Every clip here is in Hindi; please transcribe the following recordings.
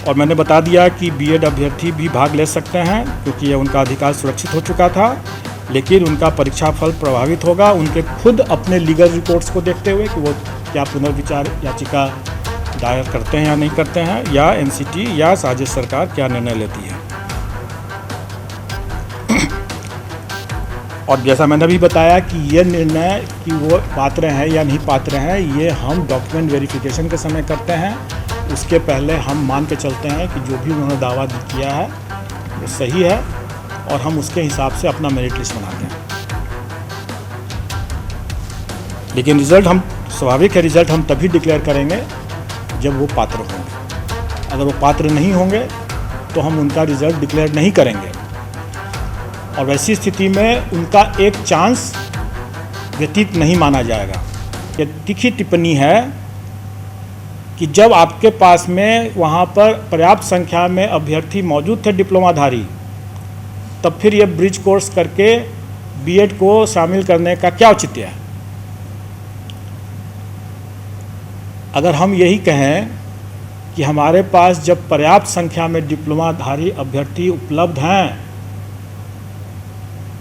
और मैंने बता दिया कि बीएड अभ्यर्थी भी भाग ले सकते हैं क्योंकि ये उनका अधिकार सुरक्षित हो चुका था, लेकिन उनका परीक्षा फल प्रभावित होगा उनके खुद अपने लीगल रिपोर्ट्स को देखते हुए कि वो क्या पुनर्विचार याचिका दायर करते हैं या नहीं करते हैं, या एनसीटी या राज्य सरकार क्या निर्णय लेती है। और जैसा मैंने अभी बताया कि ये निर्णय कि वो पात्र हैं या नहीं पात्र हैं, ये हम डॉक्यूमेंट वेरिफिकेशन के समय करते हैं। उसके पहले हम मान के चलते हैं कि जो भी उन्होंने दावा किया है वो सही है, और हम उसके हिसाब से अपना मेरिट लिस्ट बनाते हैं। लेकिन रिज़ल्ट हम स्वाभाविक है, रिज़ल्ट हम तभी डिक्लेयर करेंगे जब वो पात्र होंगे। अगर वो पात्र नहीं होंगे तो हम उनका रिज़ल्ट डिक्लेयर नहीं करेंगे, और वैसी स्थिति में उनका एक चांस व्यतीत नहीं माना जाएगा। ये तीखी टिप्पणी है कि जब आपके पास में वहाँ पर पर्याप्त संख्या में अभ्यर्थी मौजूद थे डिप्लोमाधारी, तब फिर ये ब्रिज कोर्स करके बीएड को शामिल करने का क्या औचित्य है। अगर हम यही कहें कि हमारे पास जब पर्याप्त संख्या में डिप्लोमाधारी अभ्यर्थी उपलब्ध हैं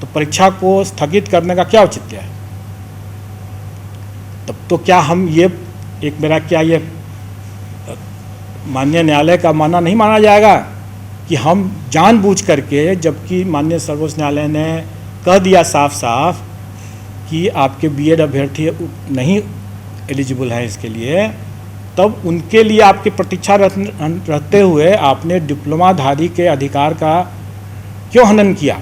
तो परीक्षा को स्थगित करने का क्या औचित्य है। तब तो क्या हम ये एक मेरा क्या ये माननीय न्यायालय का मानना नहीं माना जाएगा कि हम जानबूझ करके, जबकि माननीय सर्वोच्च न्यायालय ने कह दिया साफ साफ कि आपके बीएड अभ्यर्थी नहीं एलिजिबल हैं इसके लिए, तब उनके लिए आपकी प्रतीक्षा रहते हुए आपने डिप्लोमाधारी के अधिकार का क्यों हनन किया।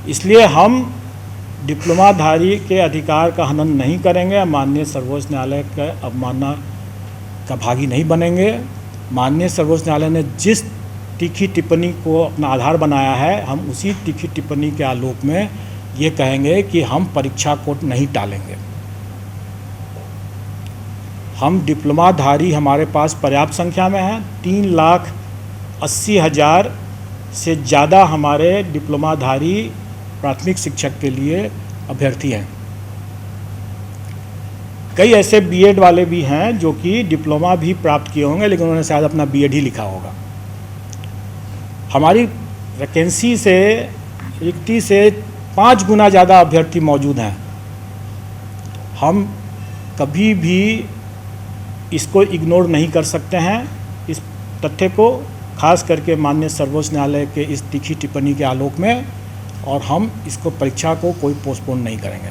इसलिए हम डिप्लोमाधारी के अधिकार का हनन नहीं करेंगे, माननीय सर्वोच्च न्यायालय के अवमानना का भागी नहीं बनेंगे। माननीय सर्वोच्च न्यायालय ने जिस तीखी टिप्पणी को अपना आधार बनाया है, हम उसी तीखी टिप्पणी के आलोक में ये कहेंगे कि हम परीक्षा को नहीं टालेंगे। हम डिप्लोमाधारी हमारे पास पर्याप्त संख्या में हैं। 3,80,000 से ज़्यादा हमारे डिप्लोमाधारी प्राथमिक शिक्षक के लिए अभ्यर्थी हैं। कई ऐसे बीएड वाले भी हैं जो कि डिप्लोमा भी प्राप्त किए होंगे, लेकिन उन्होंने शायद अपना बीएड ही लिखा होगा। हमारी वैकेंसी से रिक्ति से 5 गुना ज़्यादा अभ्यर्थी मौजूद हैं। हम कभी भी इसको इग्नोर नहीं कर सकते हैं, इस तथ्य को, खास करके माननीय सर्वोच्च न्यायालय के इस तीखी टिप्पणी के आलोक में, और हम इसको परीक्षा को कोई पोस्टपोन नहीं करेंगे।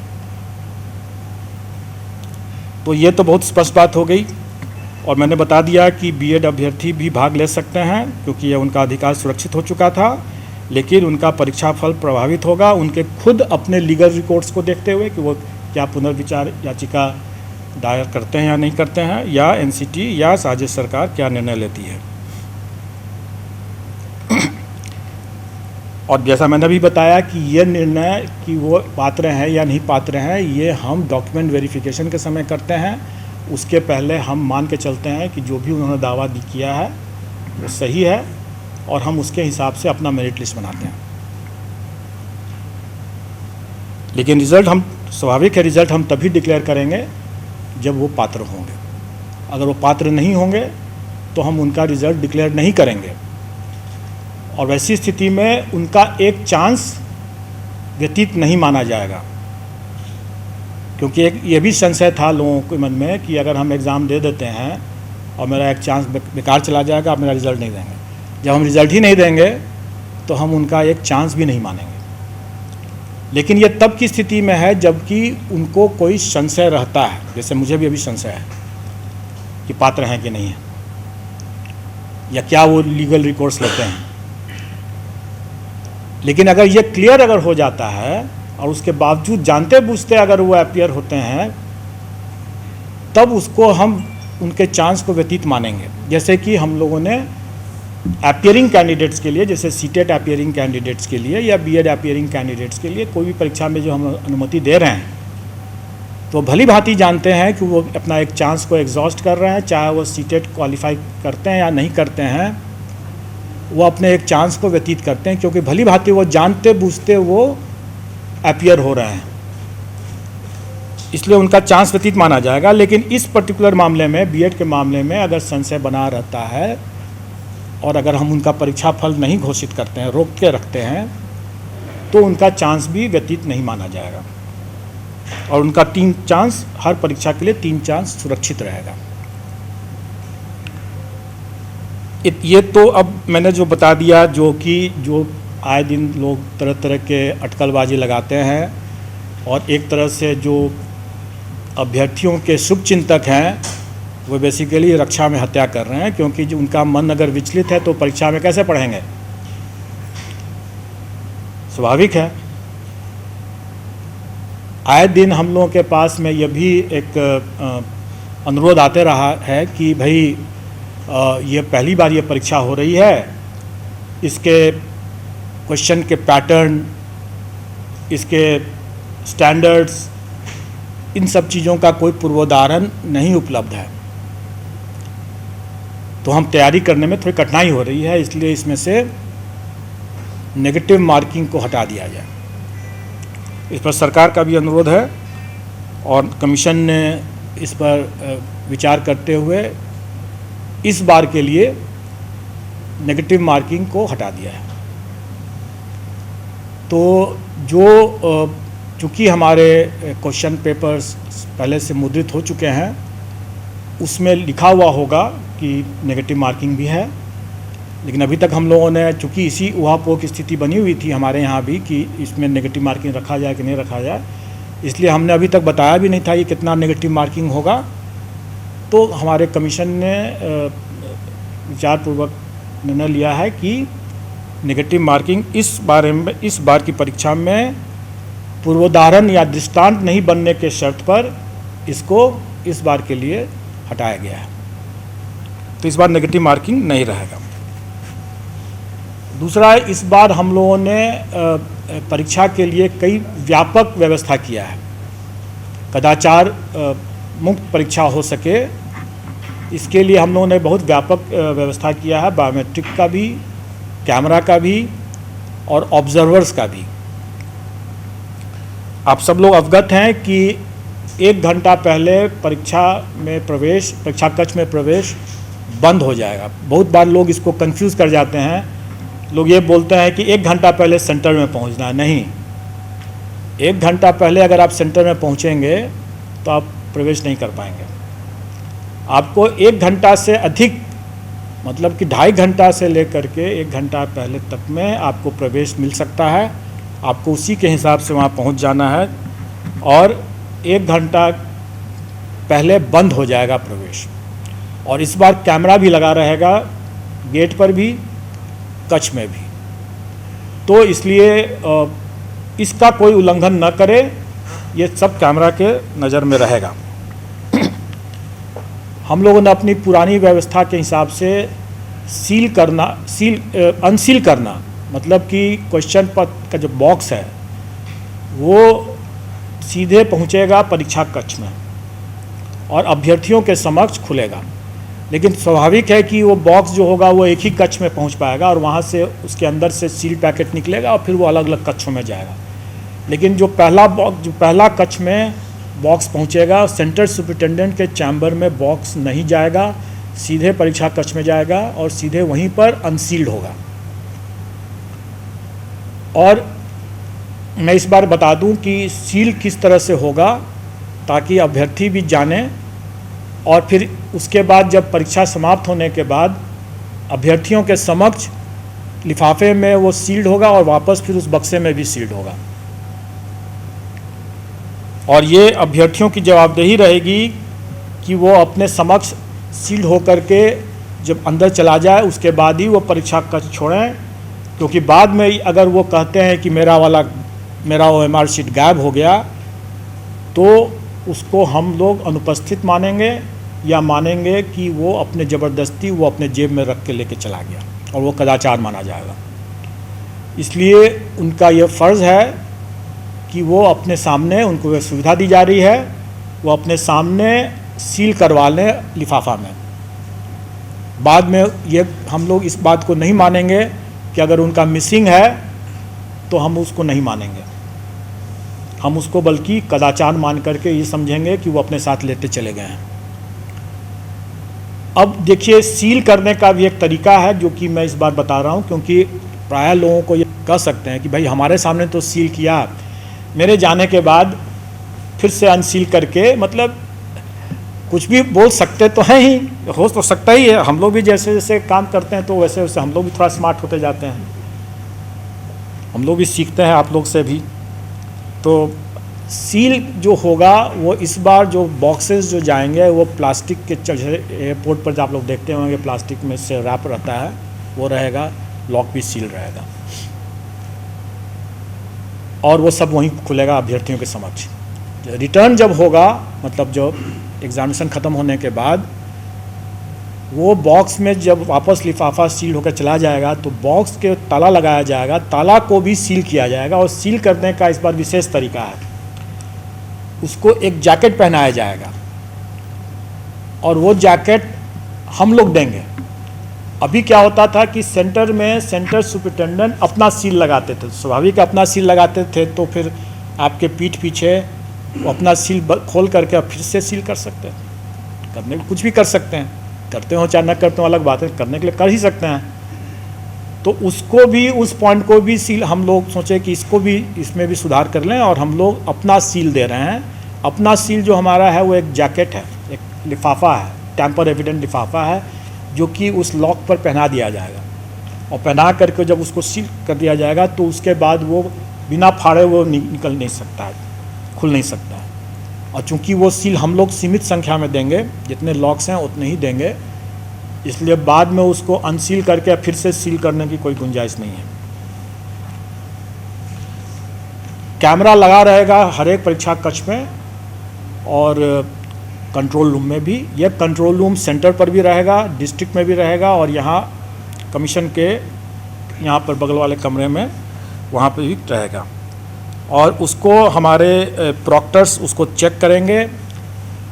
तो ये तो बहुत स्पष्ट बात हो गई, और मैंने बता दिया कि बीएड अभ्यर्थी भी भाग ले सकते हैं क्योंकि ये उनका अधिकार सुरक्षित हो चुका था, लेकिन उनका परीक्षा फल प्रभावित होगा उनके खुद अपने लीगल रिपोर्ट्स को देखते हुए कि वो क्या पुनर्विचार याचिका दायर करते हैं या नहीं करते हैं, या एनसीटी या राज्य सरकार क्या निर्णय लेती है। और जैसा मैंने अभी बताया कि ये निर्णय कि वो पात्र हैं या नहीं पात्र हैं, ये हम डॉक्यूमेंट वेरिफिकेशन के समय करते हैं। उसके पहले हम मान के चलते हैं कि जो भी उन्होंने दावा किया है वो सही है, और हम उसके हिसाब से अपना मेरिट लिस्ट बनाते हैं। लेकिन रिज़ल्ट हम स्वाभाविक है, रिज़ल्ट हम तभी डिक्लेयर करेंगे जब वो पात्र होंगे। अगर वो पात्र नहीं होंगे तो हम उनका रिज़ल्ट डिक्लेयर नहीं करेंगे, और वैसी स्थिति में उनका एक चांस व्यतीत नहीं माना जाएगा। क्योंकि एक ये भी संशय था लोगों के मन में कि अगर हम एग्ज़ाम दे देते हैं और मेरा एक चांस बेकार चला जाएगा, आप मेरा रिज़ल्ट नहीं देंगे। जब हम रिज़ल्ट ही नहीं देंगे तो हम उनका एक चांस भी नहीं मानेंगे। लेकिन ये तब की स्थिति में है जबकि उनको कोई संशय रहता है, जैसे मुझे भी अभी संशय है कि पात्र हैं कि नहीं हैं, या क्या वो लीगल रिकोर्स लेते हैं। लेकिन अगर ये क्लियर अगर हो जाता है और उसके बावजूद जानते बूझते अगर वो अपीयर होते हैं, तब उसको हम उनके चांस को व्यतीत मानेंगे। जैसे कि हम लोगों ने अपीयरिंग कैंडिडेट्स के लिए, जैसे सीटेट अपीयरिंग कैंडिडेट्स के लिए या बीएड अपीयरिंग कैंडिडेट्स के लिए कोई भी परीक्षा में जो हम अनुमति दे रहे हैं, तो भली भांति जानते हैं कि वो अपना एक चांस को एग्जॉस्ट कर रहे हैं, चाहे वो सीटेट क्वालिफाई करते हैं या नहीं करते हैं, वो अपने एक चांस को व्यतीत करते हैं, क्योंकि भली भांति वो जानते बूझते वो अपीयर हो रहे हैं। इसलिए उनका चांस व्यतीत माना जाएगा। लेकिन इस पर्टिकुलर मामले में, बीएड के मामले में अगर संशय बना रहता है और अगर हम उनका परीक्षा फल नहीं घोषित करते हैं, रोक के रखते हैं, तो उनका चांस भी व्यतीत नहीं माना जाएगा और उनका 3 चांस, हर परीक्षा के लिए 3 चांस सुरक्षित रहेगा। ये तो अब मैंने जो बता दिया, जो आए दिन लोग तरह तरह के अटकलबाजी लगाते हैं और एक तरह से जो अभ्यर्थियों के शुभचिंतक हैं वो बेसिकली रक्षा में हत्या कर रहे हैं, क्योंकि जो उनका मन अगर विचलित है तो परीक्षा में कैसे पढ़ेंगे? स्वाभाविक है। आए दिन हम लोगों के पास में यह भी एक अनुरोध आते रहा है कि भाई ये पहली बार ये परीक्षा हो रही है, इसके क्वेश्चन के पैटर्न, इसके स्टैंडर्ड्स, इन सब चीज़ों का कोई पूर्वोदाहरण नहीं उपलब्ध है, तो हम तैयारी करने में थोड़ी कठिनाई हो रही है, इसलिए इसमें से नेगेटिव मार्किंग को हटा दिया जाए। इस पर सरकार का भी अनुरोध है और कमीशन ने इस पर विचार करते हुए इस बार के लिए नेगेटिव मार्किंग को हटा दिया है। तो जो चूँकि हमारे क्वेश्चन पेपर्स पहले से मुद्रित हो चुके हैं, उसमें लिखा हुआ होगा कि नेगेटिव मार्किंग भी है, लेकिन अभी तक हम लोगों ने, चूँकि इसी ऊहापोह की स्थिति बनी हुई थी हमारे यहाँ भी कि इसमें नेगेटिव मार्किंग रखा जाए कि नहीं रखा जाए, इसलिए हमने अभी तक बताया भी नहीं था कि कितना नेगेटिव मार्किंग होगा। तो हमारे कमीशन ने विचारपूर्वक निर्णय लिया है कि नेगेटिव मार्किंग इस बार की परीक्षा में पूर्वोदाहरण या दृष्टांत नहीं बनने के शर्त पर इसको इस बार के लिए हटाया गया है। तो इस बार नेगेटिव मार्किंग नहीं रहेगा। दूसरा, इस बार हम लोगों ने परीक्षा के लिए कई व्यापक व्यवस्था किया है, कदाचार मुक्त परीक्षा हो सके, इसके लिए हम लोगों ने बहुत व्यापक व्यवस्था किया है, बायोमेट्रिक का भी, कैमरा का भी और ऑब्जर्वर्स का भी। आप सब लोग अवगत हैं कि 1 घंटा पहले परीक्षा कक्ष में प्रवेश बंद हो जाएगा। बहुत बार लोग इसको कंफ्यूज कर जाते हैं, लोग ये बोलते हैं कि 1 घंटा पहले सेंटर में पहुंचना है। नहीं, 1 घंटा पहले अगर आप सेंटर में पहुंचेंगे तो आप प्रवेश नहीं कर पाएंगे। आपको 1 घंटा से अधिक, मतलब कि 2.5 घंटा से लेकर के 1 घंटा पहले तक में आपको प्रवेश मिल सकता है। आपको उसी के हिसाब से वहाँ पहुँच जाना है और 1 घंटा पहले बंद हो जाएगा प्रवेश। और इस बार कैमरा भी लगा रहेगा, गेट पर भी, कक्ष में भी। तो इसलिए इसका कोई उल्लंघन न करे, ये सब कैमरा के नज़र में रहेगा। हम लोगों ने अपनी पुरानी व्यवस्था के हिसाब से अनसील करना, मतलब कि क्वेश्चन पत्र का जो बॉक्स है वो सीधे पहुंचेगा परीक्षा कक्ष में और अभ्यर्थियों के समक्ष खुलेगा। लेकिन स्वाभाविक है कि वो बॉक्स जो होगा वो एक ही कक्ष में पहुंच पाएगा और वहाँ से उसके अंदर से सील पैकेट निकलेगा और फिर वो अलग अलग कक्षों में जाएगा। लेकिन जो पहला कक्ष में बॉक्स पहुंचेगा, सेंटर सुपरिटेंडेंट के चैम्बर में बॉक्स नहीं जाएगा, सीधे परीक्षा कक्ष में जाएगा और सीधे वहीं पर अनसील्ड होगा। और मैं इस बार बता दूं कि सील किस तरह से होगा ताकि अभ्यर्थी भी जाने, और फिर उसके बाद जब परीक्षा समाप्त होने के बाद अभ्यर्थियों के समक्ष लिफाफे में वो सील्ड होगा और वापस फिर उस बक्से में भी सील्ड होगा। और ये अभ्यर्थियों की जवाबदेही रहेगी कि वो अपने समक्ष सील्ड होकर के जब अंदर चला जाए उसके बाद ही वो परीक्षा कक्ष छोड़ें, क्योंकि बाद में अगर वो कहते हैं कि मेरा OMR शीट गायब हो गया तो उसको हम लोग अनुपस्थित मानेंगे या मानेंगे कि वो अपने ज़बरदस्ती वो अपने जेब में रख के लेके चला गया और वो कदाचार माना जाएगा। इसलिए उनका ये फ़र्ज़ है कि वो अपने सामने, उनको ये सुविधा दी जा रही है, वो अपने सामने सील करवा लें लिफाफा में। बाद में ये हम लोग इस बात को नहीं मानेंगे कि अगर उनका मिसिंग है तो हम उसको नहीं मानेंगे। हम उसको बल्कि कदाचार मान करके ये समझेंगे कि वो अपने साथ लेते चले गए हैं। अब देखिए, सील करने का भी एक तरीका है जो कि मैं इस बार बता रहा हूँ, क्योंकि प्रायः लोगों को ये कह सकते हैं कि भाई हमारे सामने तो सील किया, मेरे जाने के बाद फिर से अनसील करके, मतलब कुछ भी बोल सकते तो हैं ही, हो तो सकता ही है। हम लोग भी जैसे जैसे काम करते हैं तो वैसे वैसे हम लोग भी थोड़ा स्मार्ट होते जाते हैं, हम लोग भी सीखते हैं आप लोग से भी। तो सील जो होगा वो इस बार जो बॉक्सेस जो जाएंगे वो प्लास्टिक के, एयरपोर्ट पर जो आप लोग देखते होंगे प्लास्टिक में से रैप रहता है वो रहेगा, लॉक भी सील रहेगा, और वो सब वहीं खुलेगा अभ्यर्थियों के समक्ष। रिटर्न जब होगा, मतलब जो एग्जामिनेशन ख़त्म होने के बाद, वो बॉक्स में जब वापस लिफाफा सील होकर चला जाएगा तो बॉक्स के ताला लगाया जाएगा, ताला को भी सील किया जाएगा। और सील करने का इस बार विशेष तरीका है, उसको एक जैकेट पहनाया जाएगा और वो जैकेट हम लोग देंगे। अभी क्या होता था कि सेंटर में सेंटर सुपरिटेंडेंट अपना सील लगाते थे, स्वाभाविक अपना सील लगाते थे, तो फिर आपके पीठ पीछे वो अपना सील खोल करके फिर से सील कर सकते हैं, करने कुछ भी कर सकते हैं, करते हो चाहे न करते हो अलग बात है, करने के लिए कर ही सकते हैं। तो उसको भी, उस पॉइंट को भी सील, हम लोग सोचे कि इसको भी, इसमें भी सुधार कर लें और हम लोग अपना सील दे रहे हैं। अपना सील जो हमारा है वो एक जैकेट है, एक लिफाफा है, टैम्पर एविडेंट लिफाफा है, जो कि उस लॉक पर पहना दिया जाएगा। और पहना करके जब उसको सील कर दिया जाएगा तो उसके बाद वो बिना फाड़े वो निकल नहीं सकता है, खुल नहीं सकता है। और चूंकि वो सील हम लोग सीमित संख्या में देंगे, जितने लॉक्स हैं उतने ही देंगे, इसलिए बाद में उसको अनसील करके फिर से सील करने की कोई गुंजाइश नहीं है। कैमरा लगा रहेगा हर एक परीक्षा कक्ष में और कंट्रोल रूम में भी। यह कंट्रोल रूम सेंटर पर भी रहेगा, डिस्ट्रिक्ट में भी रहेगा, और यहाँ कमीशन के यहाँ पर बगल वाले कमरे में वहाँ पर भी रहेगा। और उसको हमारे प्रॉक्टर्स उसको चेक करेंगे,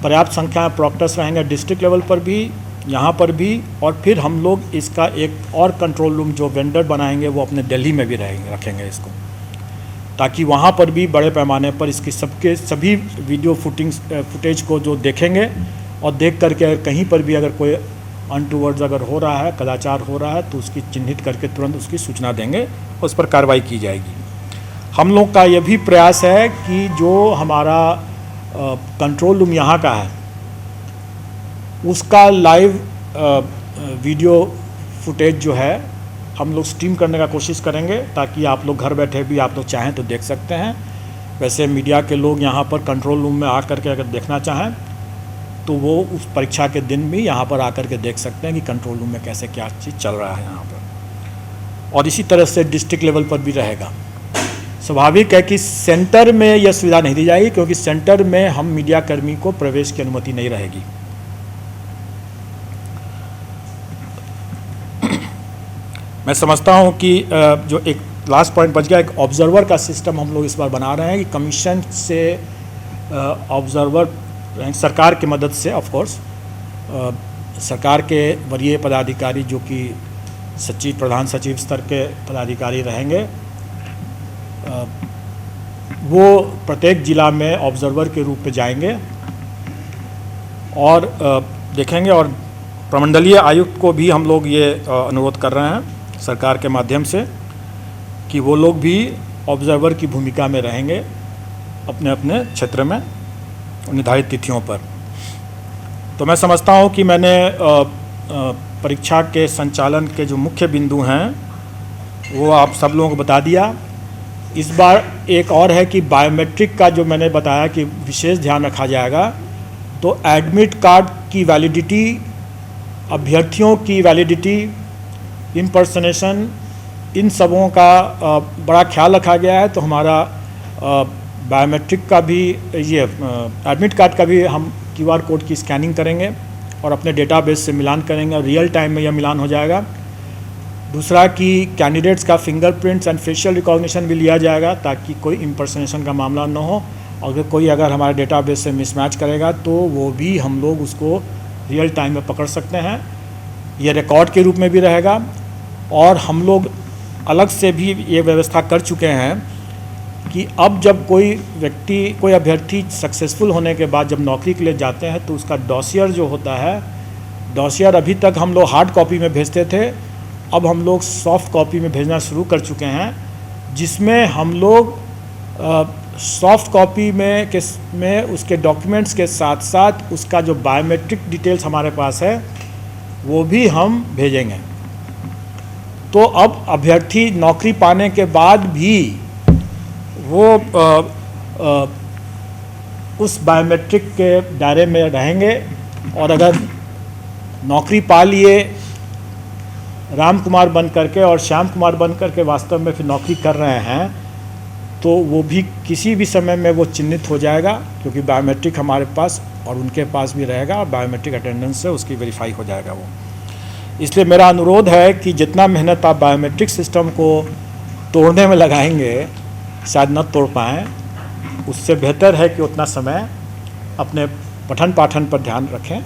पर्याप्त संख्या में प्रॉक्टर्स रहेंगे डिस्ट्रिक्ट लेवल पर भी, यहाँ पर भी। और फिर हम लोग इसका एक और कंट्रोल रूम जो वेंडर बनाएंगे वो अपने दिल्ली में भी रखेंगे इसको, ताकि वहाँ पर भी बड़े पैमाने पर इसकी सभी वीडियो फुटेज को जो देखेंगे, और देख करके अगर कहीं पर भी अगर कोई अनटूवर्ड्स अगर हो रहा है, कदाचार हो रहा है, तो उसकी चिन्हित करके तुरंत उसकी सूचना देंगे, उस पर कार्रवाई की जाएगी। हम लोग का यह भी प्रयास है कि जो हमारा कंट्रोल रूम यहाँ का है उसका लाइव वीडियो फुटेज जो है हम लोग स्ट्रीम करने का कोशिश करेंगे, ताकि आप लोग घर बैठे भी आप लोग चाहें तो देख सकते हैं। वैसे मीडिया के लोग यहाँ पर कंट्रोल रूम में आकर के अगर देखना चाहें तो वो उस परीक्षा के दिन भी यहाँ पर आकर के देख सकते हैं कि कंट्रोल रूम में कैसे क्या चीज़ चल रहा है यहाँ पर। और इसी तरह से डिस्ट्रिक्ट लेवल पर भी रहेगा। स्वाभाविक है कि सेंटर में यह सुविधा नहीं दी जाएगी, क्योंकि सेंटर में हम मीडिया कर्मी को प्रवेश की अनुमति नहीं रहेगी। मैं समझता हूं कि जो एक लास्ट पॉइंट बच गया, एक ऑब्जर्वर का सिस्टम हम लोग इस बार बना रहे हैं कि कमीशन से ऑब्जर्वर, सरकार की मदद से, ऑफ कोर्स सरकार के वरीय पदाधिकारी जो कि सचिव, प्रधान सचिव स्तर के पदाधिकारी रहेंगे, वो प्रत्येक जिला में ऑब्जर्वर के रूप में जाएंगे और देखेंगे। और प्रमंडलीय आयुक्त को भी हम लोग ये अनुरोध कर रहे हैं सरकार के माध्यम से कि वो लोग भी ऑब्जर्वर की भूमिका में रहेंगे अपने अपने क्षेत्र में निर्धारित तिथियों पर। तो मैं समझता हूँ कि मैंने परीक्षा के संचालन के जो मुख्य बिंदु हैं वो आप सब लोगों को बता दिया। इस बार एक और है कि बायोमेट्रिक का जो मैंने बताया कि विशेष ध्यान रखा जाएगा। तो एडमिट कार्ड की वैलिडिटी, अभ्यर्थियों की वैलिडिटी, इम्पर्सनेशन, इन सबों का बड़ा ख्याल रखा गया है। तो हमारा बायोमेट्रिक का भी, ये एडमिट कार्ड का भी हम QR कोड की स्कैनिंग करेंगे और अपने डेटाबेस से मिलान करेंगे और रियल टाइम में यह मिलान हो जाएगा। दूसरा कि कैंडिडेट्स का फिंगरप्रिंट्स एंड फेशियल रिकॉग्निशन भी लिया जाएगा, ताकि कोई इम्पर्सनेशन का मामला न हो। अगर हमारे डेटाबेस से मिसमैच करेगा तो वो भी हम लोग उसको रियल टाइम में पकड़ सकते हैं। ये रिकॉर्ड के रूप में भी रहेगा। और हम लोग अलग से भी ये व्यवस्था कर चुके हैं कि अब जब कोई अभ्यर्थी सक्सेसफुल होने के बाद जब नौकरी के लिए जाते हैं तो उसका डॉसियर जो होता है, डॉसियर अभी तक हम लोग हार्ड कॉपी में भेजते थे, अब हम लोग सॉफ्ट कॉपी में भेजना शुरू कर चुके हैं, जिसमें हम लोग सॉफ्ट कॉपी में उसके डॉक्यूमेंट्स के साथ साथ उसका जो बायोमेट्रिक डिटेल्स हमारे पास है वो भी हम भेजेंगे। तो अब अभ्यर्थी नौकरी पाने के बाद भी वो उस बायोमेट्रिक के दायरे में रहेंगे, और अगर नौकरी पा लिए राम कुमार बन करके और श्याम कुमार बन करके वास्तव में फिर नौकरी कर रहे हैं, तो वो भी किसी भी समय में वो चिन्हित हो जाएगा, क्योंकि बायोमेट्रिक हमारे पास और उनके पास भी रहेगा, और बायोमेट्रिक अटेंडेंस से उसकी वेरीफाई हो जाएगा वो। इसलिए मेरा अनुरोध है कि जितना मेहनत आप बायोमेट्रिक सिस्टम को तोड़ने में लगाएंगे, शायद न तोड़ पाएँ, उससे बेहतर है कि उतना समय अपने पठन पाठन पर ध्यान रखें,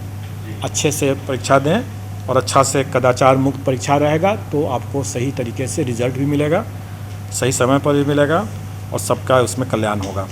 अच्छे से परीक्षा दें, और अच्छा से कदाचार मुक्त परीक्षा रहेगा तो आपको सही तरीके से रिजल्ट भी मिलेगा, सही समय पर भी मिलेगा, और सबका उसमें कल्याण होगा।